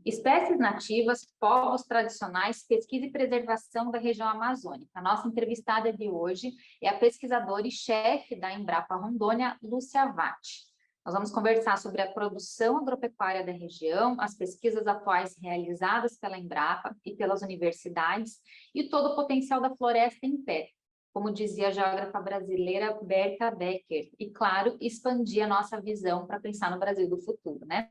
Espécies nativas, povos tradicionais, pesquisa e preservação da região amazônica. A nossa entrevistada de hoje é a pesquisadora e chefe da Embrapa Rondônia, Lúcia Vatti. Nós vamos conversar sobre a produção agropecuária da região, as pesquisas atuais realizadas pela Embrapa e pelas universidades e todo o potencial da floresta em pé, como dizia a geógrafa brasileira Berta Becker, e, claro, expandir a nossa visão para pensar no Brasil do futuro, né?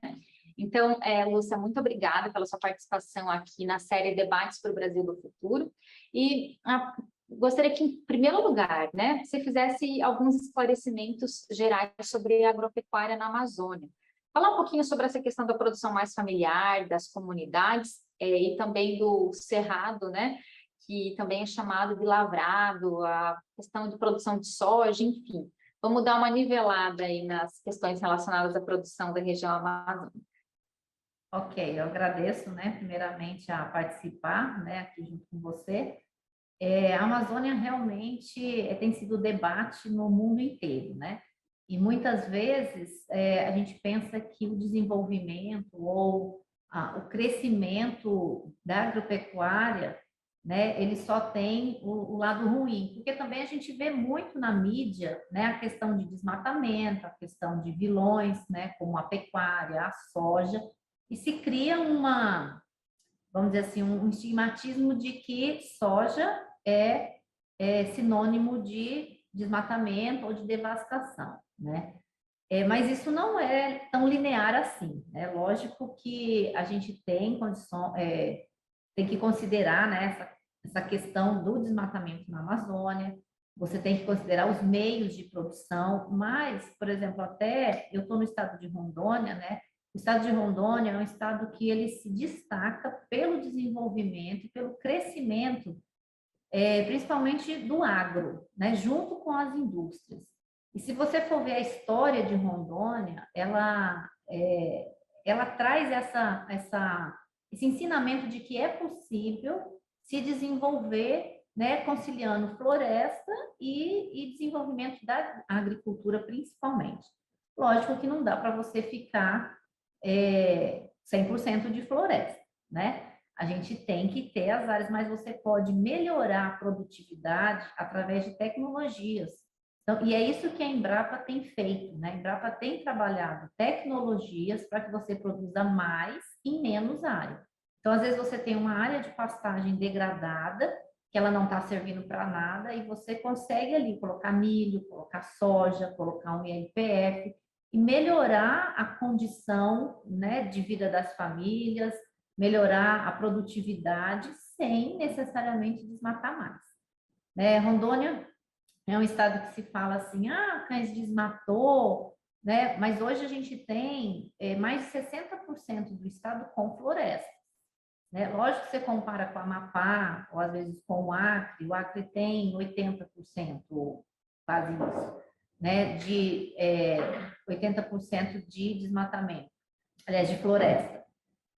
Então, Lúcia, muito obrigada pela sua participação aqui na série Debates para o Brasil do Futuro. E gostaria que, em primeiro lugar, né, você fizesse alguns esclarecimentos gerais sobre a agropecuária na Amazônia. Falar um pouquinho sobre essa questão da produção mais familiar, das comunidades, e também do cerrado, né, que também é chamado de lavrado, a questão de produção de soja, enfim. Vamos dar uma nivelada aí nas questões relacionadas à produção da região amazônica. Ok, eu agradeço, né, primeiramente a participar, né, aqui junto com você. A Amazônia realmente tem sido debate no mundo inteiro, né? E muitas vezes a gente pensa que o desenvolvimento ou o crescimento da agropecuária, né, ele só tem o lado ruim, porque também a gente vê muito na mídia, né, a questão de desmatamento, a questão de vilões, né, como a pecuária, a soja, e se cria vamos dizer assim, um estigmatismo de que soja é sinônimo de desmatamento ou de devastação, né? Mas isso não é tão linear assim, né? Lógico que a gente tem condição, tem que considerar, né, essa questão do desmatamento na Amazônia, você tem que considerar os meios de produção, mas, por exemplo, até eu estou no estado de Rondônia, né? O estado de Rondônia é um estado que ele se destaca pelo desenvolvimento e pelo crescimento, principalmente do agro, né, junto com as indústrias. E se você for ver a história de Rondônia, ela traz esse ensinamento de que é possível se desenvolver, né, conciliando floresta e desenvolvimento da agricultura, principalmente. Lógico que não dá para você ficar 100% de floresta, né? A gente tem que ter as áreas, mas você pode melhorar a produtividade através de tecnologias. Então, e é isso que a Embrapa tem feito, né? A Embrapa tem trabalhado tecnologias para que você produza mais em menos área. Então, às vezes você tem uma área de pastagem degradada, que ela não está servindo para nada, e você consegue ali colocar milho, colocar soja, colocar um ILPF, e melhorar a condição, né, de vida das famílias, melhorar a produtividade sem necessariamente desmatar mais, né? Rondônia é um estado que se fala assim, Cães desmatou, né? Mas hoje a gente tem mais de 60% do estado com floresta, né? Lógico que você compara com a Amapá, ou às vezes com o Acre tem 80%, quase isso, né? De 80% de desmatamento, aliás, de floresta.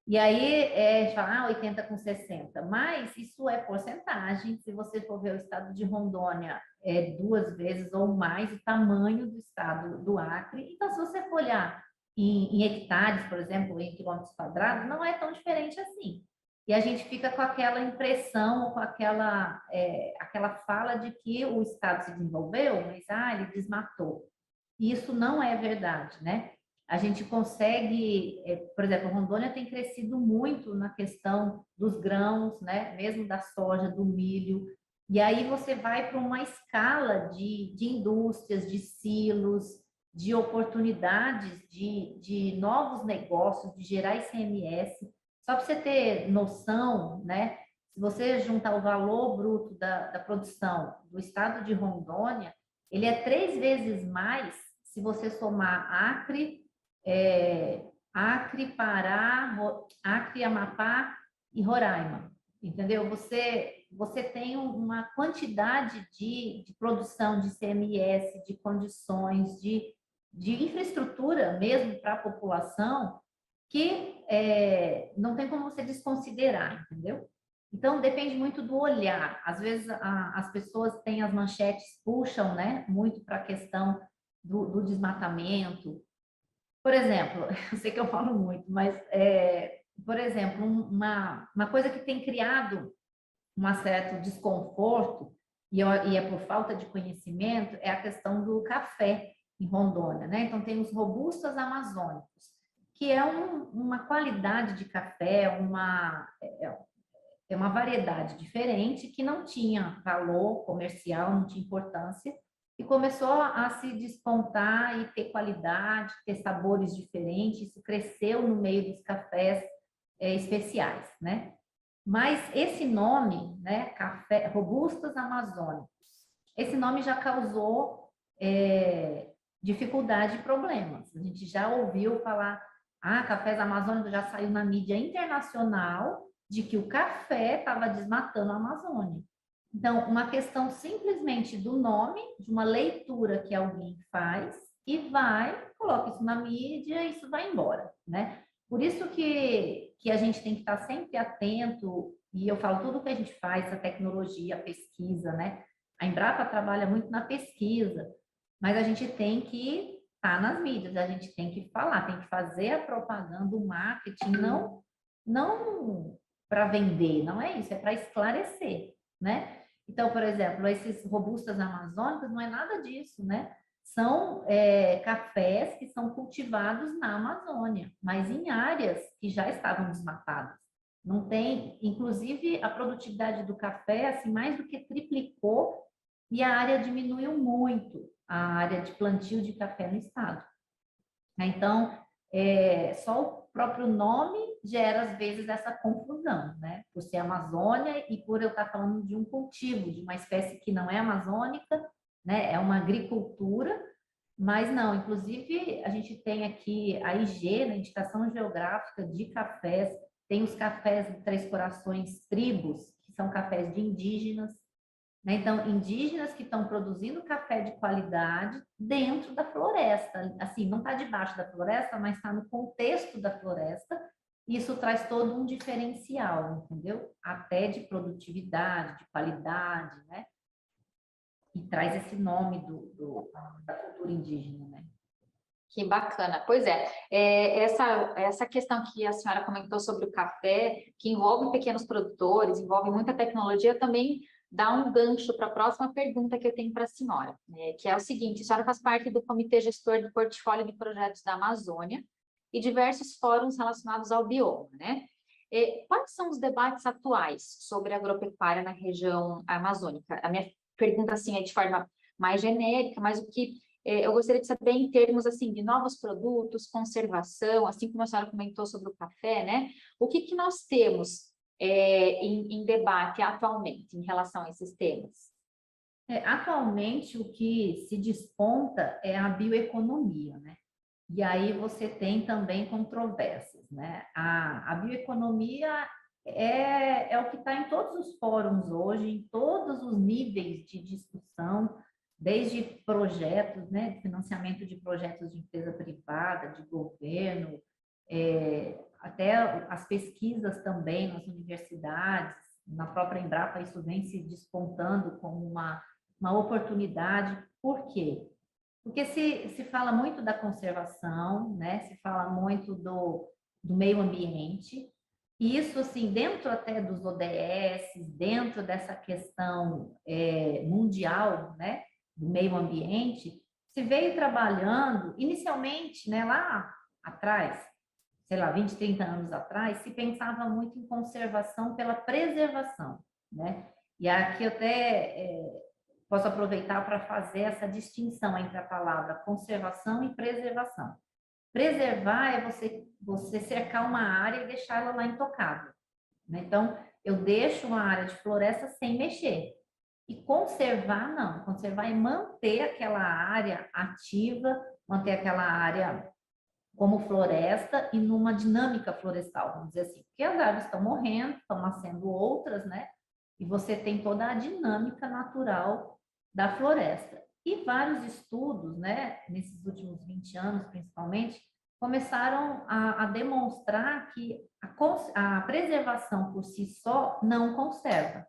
E aí, fala, 80 com 60, mas isso é porcentagem. Se você for ver o estado de Rondônia, é 2 vezes ou mais o tamanho do estado do Acre. Então, se você for olhar em hectares, por exemplo, em quilômetros quadrados, não é tão diferente assim. E a gente fica com aquela impressão, com aquela fala de que o estado se desenvolveu, mas ele desmatou. E isso não é verdade, né? A gente consegue, por exemplo, Rondônia tem crescido muito na questão dos grãos, né? Mesmo da soja, do milho, e aí você vai para uma escala de indústrias, de silos, de oportunidades, de novos negócios, de gerar ICMS. Só para você ter noção, né? Se você juntar o valor bruto da produção do estado de Rondônia, ele é 3 vezes mais se você somar Acre, Pará, Acre, Amapá e Roraima, entendeu? Você tem uma quantidade de produção de CMS, de condições, de infraestrutura mesmo para a população que não tem como você desconsiderar, entendeu? Então, depende muito do olhar. Às vezes, as pessoas têm as manchetes, puxam, né, muito para a questão do desmatamento. Por exemplo, eu sei que eu falo muito, mas, por exemplo, uma coisa que tem criado um certo desconforto, e é por falta de conhecimento, é a questão do café em Rondônia, né? Então, tem os robustos amazônicos, que é uma qualidade de café, é uma variedade diferente que não tinha valor comercial, não tinha importância, e começou a se despontar e ter qualidade, ter sabores diferentes, isso cresceu no meio dos cafés especiais, né? Mas esse nome, né, café, robustos amazônicos, esse nome já causou dificuldade e problemas. A gente já ouviu falar, cafés amazônicos, já saiu na mídia internacional de que o café estava desmatando a Amazônia. Então, uma questão simplesmente do nome, de uma leitura que alguém faz e coloca isso na mídia e isso vai embora, né? Por isso que a gente tem que estar sempre atento, e eu falo tudo que a gente faz, a tecnologia, a pesquisa, né? A Embrapa trabalha muito na pesquisa, mas a gente tem que estar nas mídias, a gente tem que falar, tem que fazer a propaganda, o marketing, não para vender, não é isso, é para esclarecer, né? Então, por exemplo, esses robustas amazônicos não é nada disso, né? São cafés que são cultivados na Amazônia, mas em áreas que já estavam desmatadas. Não tem, inclusive, a produtividade do café, assim, mais do que triplicou, e a área diminuiu muito, a área de plantio de café no estado. Então, só o próprio nome gera, às vezes, essa confusão, né? Por ser Amazônia e por eu estar falando de um cultivo, de uma espécie que não é amazônica, né? É uma agricultura, mas não. Inclusive, a gente tem aqui a IG, né? Indicação Geográfica de Cafés, tem os cafés de Três Corações Tribos, que são cafés de indígenas, né? Então, indígenas que estão produzindo café de qualidade dentro da floresta. Assim, não está debaixo da floresta, mas está no contexto da floresta. Isso traz todo um diferencial, entendeu? Até de produtividade, de qualidade, né? E traz esse nome da cultura indígena, né? Que bacana. Pois essa questão que a senhora comentou sobre o café, que envolve pequenos produtores, envolve muita tecnologia, também dá um gancho para a próxima pergunta que eu tenho para a senhora, né, que é o seguinte: a senhora faz parte do Comitê Gestor do Portfólio de Projetos da Amazônia e diversos fóruns relacionados ao bioma, né? Quais são os debates atuais sobre a agropecuária na região amazônica? A minha pergunta, assim, é de forma mais genérica, mas o que eu gostaria de saber em termos, assim, de novos produtos, conservação, assim como a senhora comentou sobre o café, né? O que nós temos em debate atualmente em relação a esses temas? Atualmente, o que se desponta é a bioeconomia, né? E aí você tem também controvérsias, né? A bioeconomia é o que está em todos os fóruns hoje, em todos os níveis de discussão, desde projetos, né, de financiamento de projetos de empresa privada, de governo, até as pesquisas também nas universidades, na própria Embrapa, isso vem se despontando como uma oportunidade. Por quê? Porque se fala muito da conservação, né? Se fala muito do meio ambiente, e isso, assim, dentro até dos ODS, dentro dessa questão mundial, né? Do meio ambiente, se veio trabalhando, inicialmente, né? Lá atrás, sei lá, 20, 30 anos atrás, se pensava muito em conservação pela preservação, né? E aqui eu até posso aproveitar para fazer essa distinção entre a palavra conservação e preservação. Preservar é você cercar uma área e deixá-la lá intocável, né? Então, eu deixo uma área de floresta sem mexer. E conservar, não. Conservar é manter aquela área ativa, manter aquela área como floresta e numa dinâmica florestal, vamos dizer assim. Porque as árvores estão morrendo, estão nascendo outras, né? E você tem toda a dinâmica natural da floresta. E vários estudos, né, nesses últimos 20 anos, principalmente, começaram a demonstrar que a preservação por si só não conserva.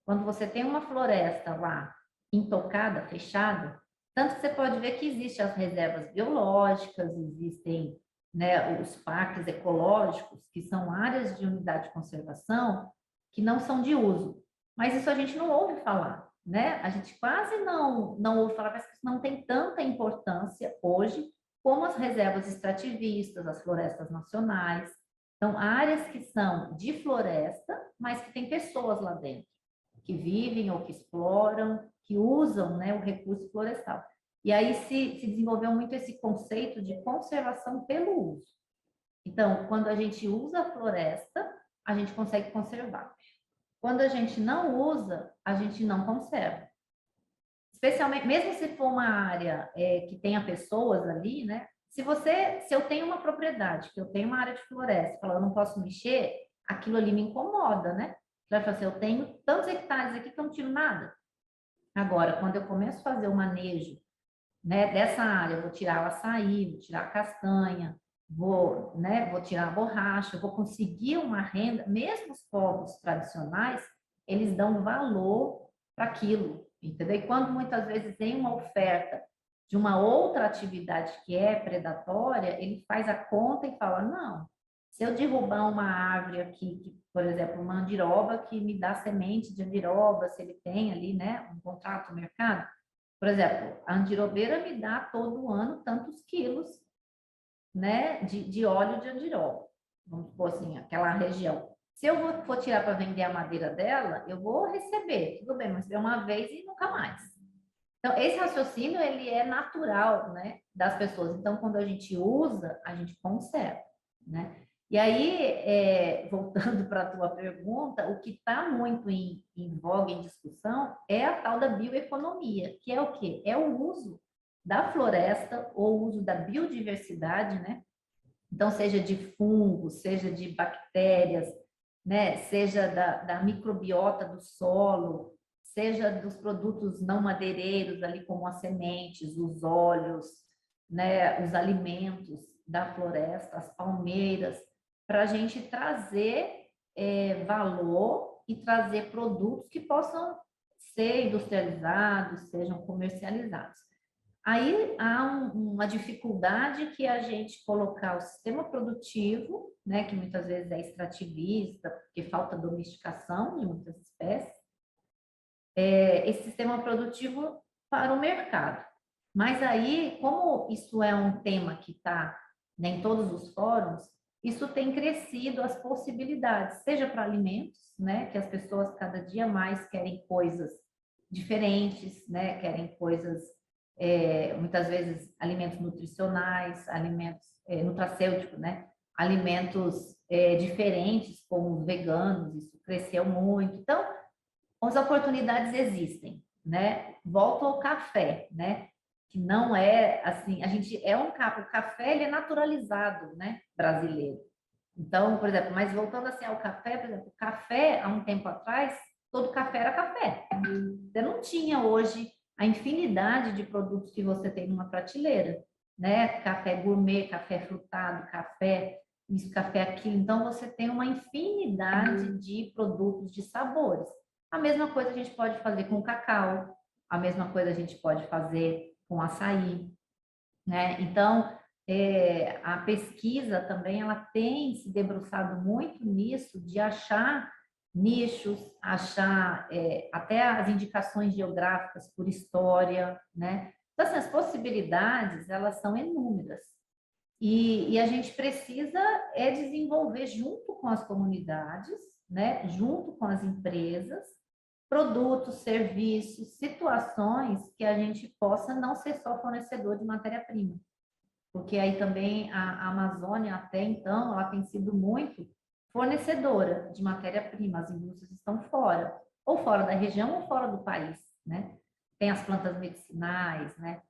Quando você tem uma floresta lá intocada, fechada, Tanto que você pode ver que existem as reservas biológicas, existem, né, os parques ecológicos, que são áreas de unidade de conservação que não são de uso. Mas isso a gente não ouve falar, né? A gente quase não ouve falar, parece que isso não tem tanta importância hoje como as reservas extrativistas, as florestas nacionais. Então, áreas que são de floresta, mas que tem pessoas lá dentro, que vivem ou que exploram, que usam, né, o recurso florestal. E aí se desenvolveu muito esse conceito de conservação pelo uso. Então, quando a gente usa a floresta, a gente consegue conservar. Quando a gente não usa, a gente não conserva. Especialmente, mesmo se for uma área que tenha pessoas ali, né? Se eu tenho uma propriedade, que eu tenho uma área de floresta, falo, eu não posso mexer, aquilo ali me incomoda, né? Vai falar assim, eu tenho tantos hectares aqui que eu não tiro nada. Agora, quando eu começo a fazer o manejo, né, dessa área, eu vou tirar o açaí, vou tirar a castanha, vou tirar a borracha, vou conseguir uma renda, mesmo os povos tradicionais, eles dão valor para aquilo, entendeu? E quando muitas vezes tem uma oferta de uma outra atividade que é predatória, ele faz a conta e fala, não, se eu derrubar uma árvore aqui, por exemplo, uma andiroba que me dá semente de andiroba, se ele tem ali, né, um contrato no mercado, por exemplo, a andirobeira me dá todo ano tantos quilos, né, de óleo de andiroba, vamos supor assim, aquela região. Se eu for tirar para vender a madeira dela, eu vou receber, tudo bem, mas é uma vez e nunca mais. Então, esse raciocínio, ele é natural, né, das pessoas. Então, quando a gente usa, a gente conserva, né? E aí, voltando para a tua pergunta, o que está muito em voga, em discussão, é a tal da bioeconomia, que é o quê? É o uso da floresta ou o uso da biodiversidade, né? Então, seja de fungos, seja de bactérias, né? Seja da microbiota do solo, seja dos produtos não madeireiros, ali como as sementes, os óleos, né? Os alimentos da floresta, as palmeiras, para a gente trazer valor e trazer produtos que possam ser industrializados, sejam comercializados. Aí há uma dificuldade que é a gente colocar o sistema produtivo, né, que muitas vezes é extrativista, porque falta domesticação de muitas espécies, esse sistema produtivo para o mercado. Mas aí, como isso é um tema que está, né, em todos os fóruns, isso tem crescido as possibilidades, seja para alimentos, né, que as pessoas cada dia mais querem coisas diferentes, né, querem coisas, muitas vezes, alimentos nutricionais, alimentos nutracêuticos, né, alimentos diferentes, como os veganos, isso cresceu muito. Então, as oportunidades existem, né? Volto ao café, né? Que não é assim, a gente o café ele é naturalizado, né, brasileiro. Então, por exemplo, mas voltando assim ao café, por exemplo, o café há um tempo atrás, todo café era café. Você não tinha hoje a infinidade de produtos que você tem numa prateleira, né? Café gourmet, café frutado, café isso, café aquilo. Então, você tem uma infinidade de produtos de sabores. A mesma coisa a gente pode fazer com cacau, a mesma coisa a gente pode fazer com açaí, né? Então, a pesquisa também, ela tem se debruçado muito nisso, de achar nichos, achar até as indicações geográficas por história, né? Então, assim, as possibilidades, elas são inúmeras. E a gente precisa desenvolver junto com as comunidades, né? Junto com as empresas, produtos, serviços, situações que a gente possa não ser só fornecedor de matéria-prima. Porque aí também a Amazônia, até então, ela tem sido muito fornecedora de matéria-prima. As indústrias estão fora, ou fora da região ou fora do país, né? Tem as plantas medicinais, né?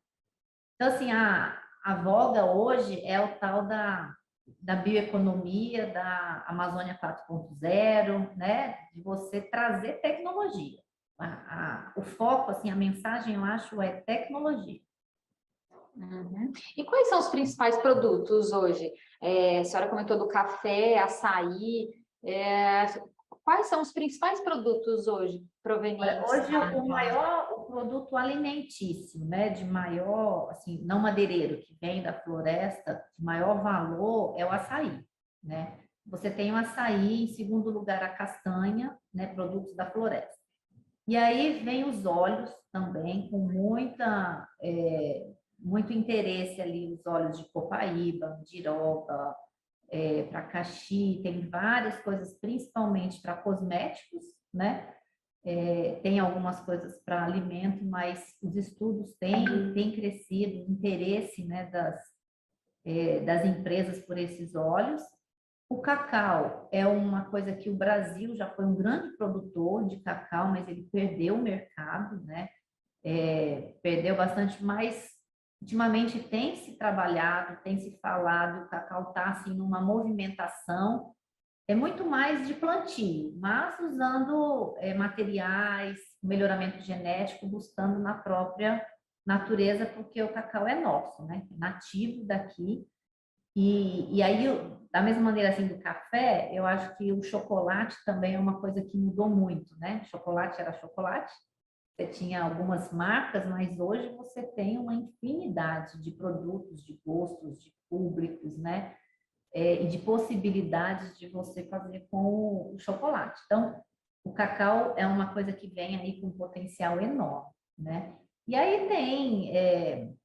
Então, assim, a voga hoje é o tal da bioeconomia, da Amazônia 4.0, né? De você trazer tecnologia. O foco, assim, a mensagem, eu acho, é tecnologia. Uhum. E quais são os principais produtos hoje? A senhora comentou do café, açaí. Quais são os principais produtos hoje provenientes? Hoje, produto alimentício, né, de maior, assim, não madeireiro, que vem da floresta, de maior valor é o açaí, né? Você tem o açaí, em segundo lugar a castanha, né, produtos da floresta. E aí vem os óleos também, com muito interesse ali, os óleos de copaíba, mandiroba, pracaxi, tem várias coisas, principalmente para cosméticos, né? Tem algumas coisas para alimento, mas os estudos têm crescido, o interesse, né, das empresas por esses óleos. O cacau é uma coisa que o Brasil já foi um grande produtor de cacau, mas ele perdeu o mercado, né? Perdeu bastante, mas ultimamente tem se trabalhado, tem se falado, o cacau está assim numa movimentação, é muito mais de plantio, mas usando materiais, melhoramento genético, buscando na própria natureza, porque o cacau é nosso, né? É nativo daqui. E aí, da mesma maneira assim do café, eu acho que o chocolate também é uma coisa que mudou muito, né? Chocolate era chocolate, você tinha algumas marcas, mas hoje você tem uma infinidade de produtos, de gostos, de públicos, né? E de possibilidades de você fazer com o chocolate. Então, o cacau é uma coisa que vem aí com um potencial enorme, né? E aí tem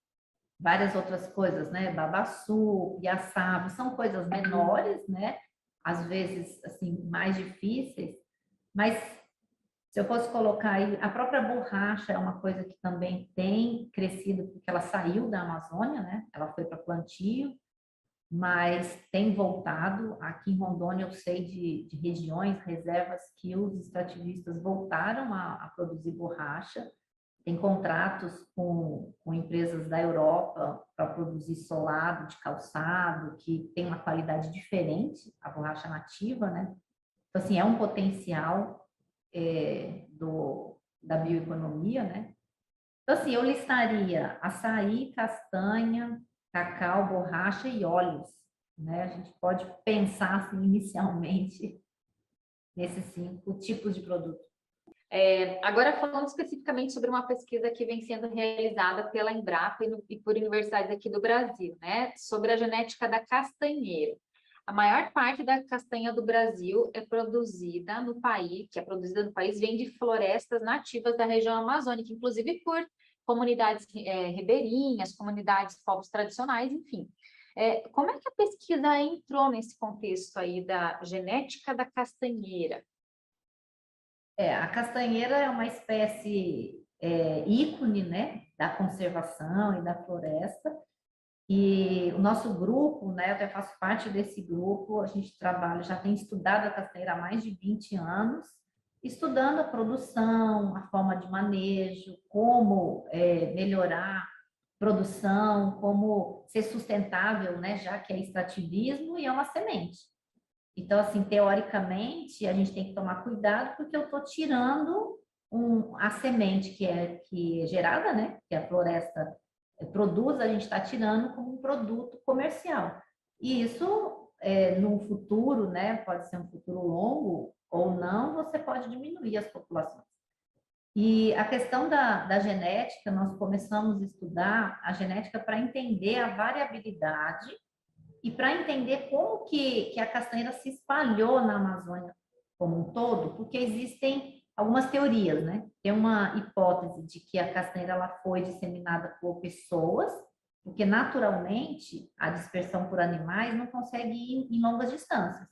várias outras coisas, né? Babaçu, piaçava, são coisas menores, né? Às vezes, assim, mais difíceis, mas se eu fosse colocar aí, a própria borracha é uma coisa que também tem crescido, porque ela saiu da Amazônia, né? Ela foi para plantio, mas tem voltado. Aqui em Rondônia, eu sei de regiões, reservas, que os extrativistas voltaram a produzir borracha. Tem contratos com empresas da Europa para produzir solado de calçado, que tem uma qualidade diferente, a borracha nativa, né? Então, assim, é um potencial da bioeconomia, né? Então, assim, eu listaria açaí, castanha, cacau, borracha e óleos, né? A gente pode pensar, assim, inicialmente, nesses 5 tipos de produto. Agora, falando especificamente sobre uma pesquisa que vem sendo realizada pela Embrapa e por universidades aqui do Brasil, né? Sobre a genética da castanheira. A maior parte da castanha do Brasil é produzida no país, vem de florestas nativas da região amazônica, inclusive por comunidades ribeirinhas, comunidades, povos tradicionais, enfim. Como é que a pesquisa entrou nesse contexto aí da genética da castanheira? A castanheira é uma espécie ícone, né, da conservação e da floresta. E o nosso grupo, né, eu até faço parte desse grupo, a gente trabalha, já tem estudado a castanheira há mais de 20 anos, estudando a produção, a forma de manejo, como melhorar produção, como ser sustentável, né, já que é extrativismo e é uma semente. Então, assim, teoricamente, a gente tem que tomar cuidado porque eu estou tirando a semente que é gerada, né? Que a floresta produz, a gente está tirando como um produto comercial. E isso, no futuro, né? Pode ser um futuro longo ou não, você pode diminuir as populações. E a questão da genética, nós começamos a estudar a genética para entender a variabilidade e para entender como que a castanheira se espalhou na Amazônia como um todo, porque existem algumas teorias, né? Tem uma hipótese de que a castanheira ela foi disseminada por pessoas, porque naturalmente a dispersão por animais não consegue ir em longas distâncias.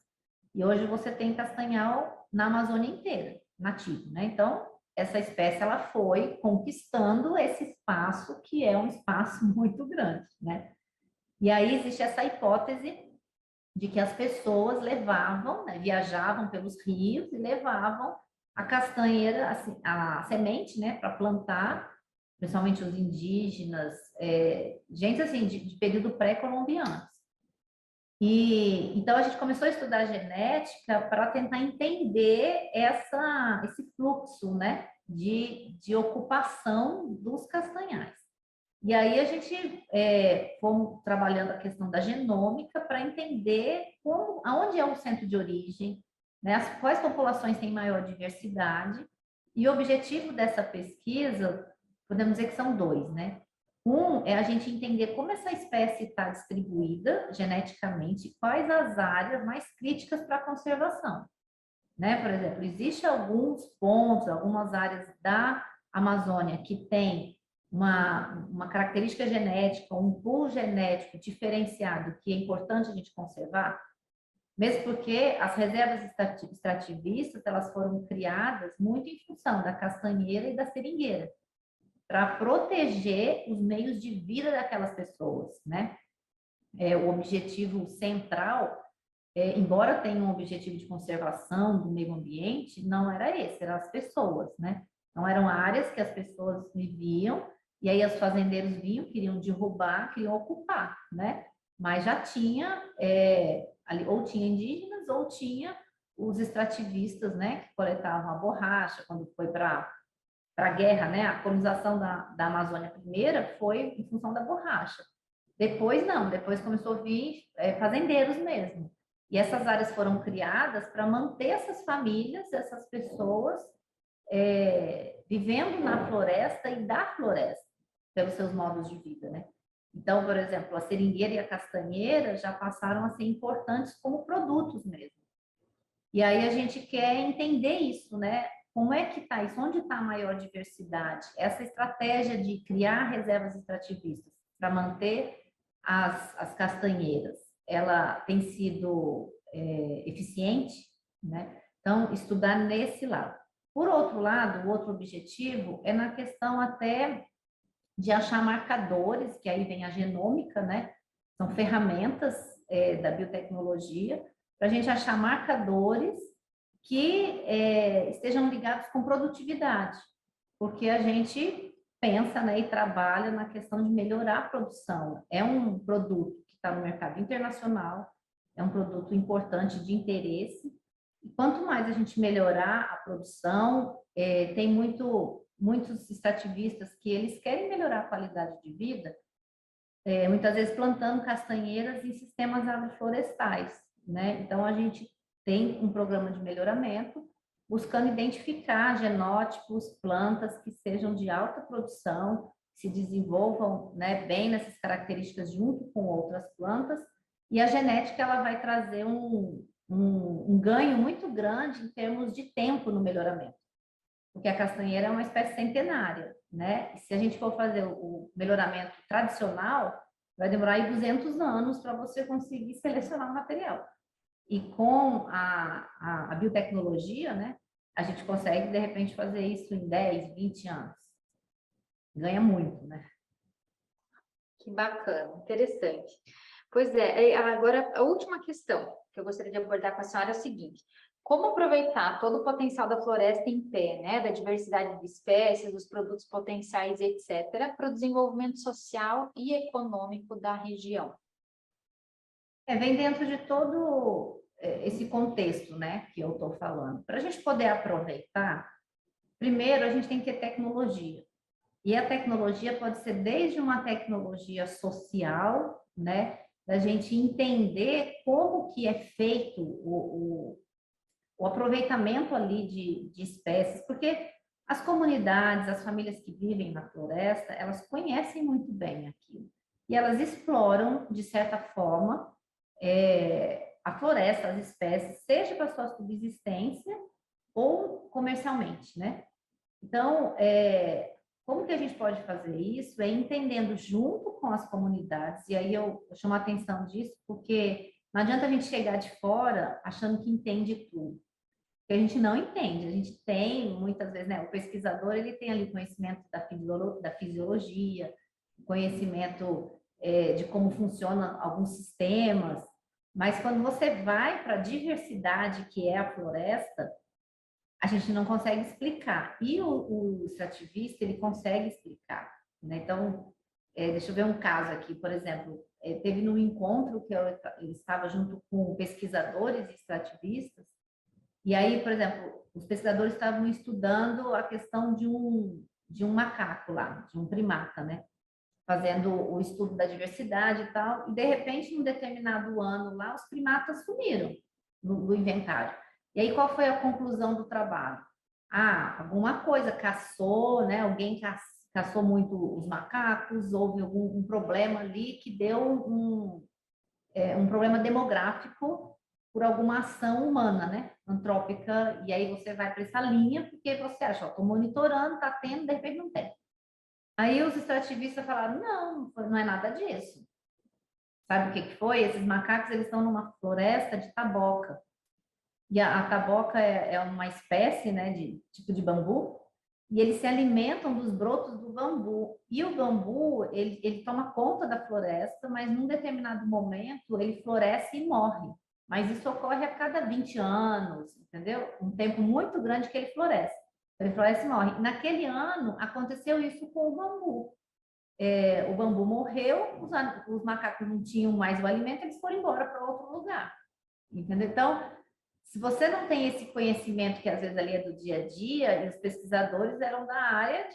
E hoje você tem castanhal na Amazônia inteira, nativo, né? Então, essa espécie ela foi conquistando esse espaço que é um espaço muito grande, né? E aí existe essa hipótese de que as pessoas levavam, né, viajavam pelos rios e levavam a castanheira, a semente, né, para plantar, principalmente os indígenas, gente assim de período pré-colombiano. E então a gente começou a estudar genética para tentar entender esse fluxo, né, de ocupação dos castanhais. E aí a gente fomos trabalhando a questão da genômica para entender aonde é o centro de origem, né, quais populações têm maior diversidade. E o objetivo dessa pesquisa podemos dizer que são dois, né? Um é a gente entender como essa espécie está distribuída geneticamente, quais as áreas mais críticas para a conservação, né? Por exemplo, existem alguns pontos, algumas áreas da Amazônia que tem uma característica genética, um pool genético diferenciado que é importante a gente conservar, mesmo porque as reservas extrativistas, elas foram criadas muito em função da castanheira e da seringueira, para proteger os meios de vida daquelas pessoas, né? O objetivo central, embora tenha um objetivo de conservação do meio ambiente, não era esse, eram as pessoas, né? Então, eram áreas que as pessoas viviam, e aí os fazendeiros vinham, queriam derrubar, queriam ocupar, né? Mas já tinha, ali, ou tinha indígenas, ou tinha os extrativistas, né? Que coletavam a borracha, quando foi para a guerra, né? A colonização da Amazônia primeira foi em função da borracha. Depois não, depois começou a vir fazendeiros mesmo. E essas áreas foram criadas para manter essas famílias, essas pessoas vivendo na floresta e da floresta, pelos seus modos de vida, né? Então, por exemplo, a seringueira e a castanheira já passaram a ser importantes como produtos mesmo. E aí a gente quer entender isso, né? Como é que está isso? Onde está a maior diversidade? Essa estratégia de criar reservas extrativistas para manter as castanheiras, ela tem sido eficiente, né? Então, estudar nesse lado. Por outro lado, o outro objetivo é na questão até de achar marcadores, que aí vem a genômica, né? São ferramentas da biotecnologia, para a gente achar marcadores que estejam ligados com produtividade, porque a gente pensa, né, e trabalha na questão de melhorar a produção. É um produto que está no mercado internacional, é um produto importante de interesse, e quanto mais a gente melhorar a produção, tem muitos extrativistas que eles querem melhorar a qualidade de vida, muitas vezes plantando castanheiras em sistemas agroflorestais, né? Então, a gente tem um programa de melhoramento, buscando identificar genótipos, plantas que sejam de alta produção, se desenvolvam, né, bem nessas características junto com outras plantas, e a genética ela vai trazer um ganho muito grande em termos de tempo no melhoramento, porque a castanheira é uma espécie centenária, né? E se a gente for fazer o melhoramento tradicional, vai demorar aí 200 anos para você conseguir selecionar o material. E com a biotecnologia, né, a gente consegue, de repente, fazer isso em 10, 20 anos. Ganha muito, né? Que bacana, interessante. Pois é, agora a última questão que eu gostaria de abordar com a senhora é a seguinte: como aproveitar todo o potencial da floresta em pé, né, da diversidade de espécies, dos produtos potenciais, etc., para o desenvolvimento social e econômico da região? Vem dentro de todo esse contexto, né, que eu estou falando. Para a gente poder aproveitar, primeiro a gente tem que ter tecnologia. E a tecnologia pode ser desde uma tecnologia social, né, da gente entender como que é feito o aproveitamento ali de espécies, porque as comunidades, as famílias que vivem na floresta, elas conhecem muito bem aquilo. E elas exploram, de certa forma, a floresta, as espécies, seja para sua subsistência ou comercialmente, né? Então, como que a gente pode fazer isso? É entendendo junto com as comunidades, e aí eu chamo a atenção disso, porque não adianta a gente chegar de fora achando que entende tudo, porque a gente não entende. A gente tem, muitas vezes, né, o pesquisador, ele tem ali conhecimento da fisiologia, conhecimento de como funcionam alguns sistemas, mas quando você vai para a diversidade que é a floresta, a gente não consegue explicar. E o extrativista, ele consegue explicar, né? Então, deixa eu ver um caso aqui, por exemplo, teve num encontro que eu estava junto com pesquisadores e extrativistas, e aí, por exemplo, os pesquisadores estavam estudando a questão de um macaco lá, de um primata, né? Fazendo o estudo da diversidade e tal, e de repente, num determinado ano lá, os primatas sumiram no inventário. E aí, qual foi a conclusão do trabalho? Alguma coisa caçou, né? Alguém caçou muito os macacos, houve um problema ali que deu um problema demográfico por alguma ação humana, né? Antrópica, e aí você vai para essa linha, porque você acha, estou monitorando, está tendo, de repente não tem. Aí os extrativistas falaram, não é nada disso. Sabe o que que foi? Esses macacos, eles estão numa floresta de taboca. E a taboca é uma espécie, né, de tipo de bambu, e eles se alimentam dos brotos do bambu. E o bambu, ele toma conta da floresta, mas num determinado momento ele floresce e morre. Mas isso ocorre a cada 20 anos, entendeu? Um tempo muito grande que ele floresce. Ele floresce e morre. Naquele ano, aconteceu isso com o bambu. O bambu morreu, os macacos não tinham mais o alimento, eles foram embora para outro lugar. Entendeu? Então, se você não tem esse conhecimento que às vezes ali é do dia a dia, e os pesquisadores eram da área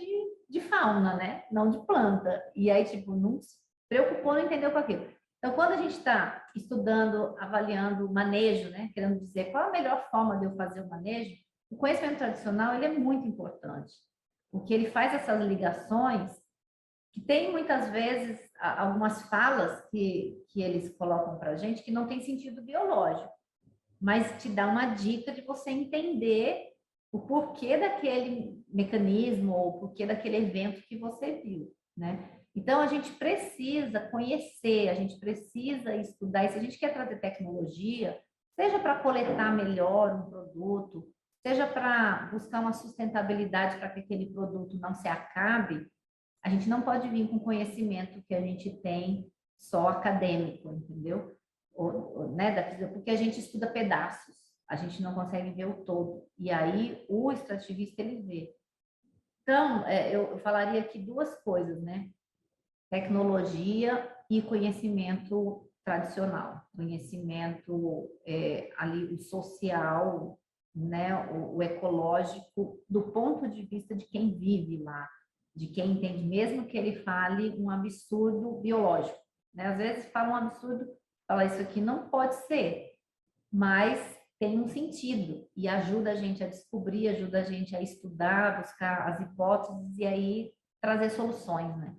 de fauna, né? Não de planta. E aí, tipo, não se preocupou, não entendeu com aquilo. Então, quando a gente está estudando, avaliando o manejo, né? Querendo dizer qual a melhor forma de eu fazer o manejo, o conhecimento tradicional ele é muito importante, porque ele faz essas ligações que tem muitas vezes algumas falas que eles colocam para a gente que não tem sentido biológico, mas te dá uma dica de você entender o porquê daquele mecanismo ou o porquê daquele evento que você viu, né? Então, a gente precisa conhecer, a gente precisa estudar, e se a gente quer trazer tecnologia, seja para coletar melhor um produto, seja para buscar uma sustentabilidade para que aquele produto não se acabe, a gente não pode vir com conhecimento que a gente tem só acadêmico, entendeu? Né, porque a gente estuda pedaços, a gente não consegue ver o todo. E aí o extrativista ele vê. Então, eu falaria aqui duas coisas, né? Tecnologia e conhecimento tradicional, conhecimento ali o social, né? O ecológico, do ponto de vista de quem vive lá, de quem entende, mesmo que ele fale um absurdo biológico, né? Às vezes fala um absurdo, fala isso aqui não pode ser, mas tem um sentido e ajuda a gente a descobrir, ajuda a gente a estudar, buscar as hipóteses e aí trazer soluções, né?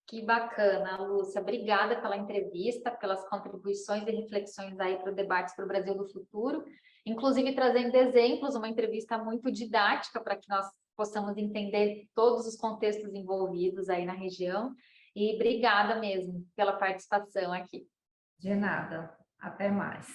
Que bacana, Lúcia. Obrigada pela entrevista, pelas contribuições e reflexões aí para o debate sobre o Brasil do futuro, inclusive trazendo exemplos, uma entrevista muito didática para que nós possamos entender todos os contextos envolvidos aí na região. E obrigada mesmo pela participação aqui. De nada. Até mais.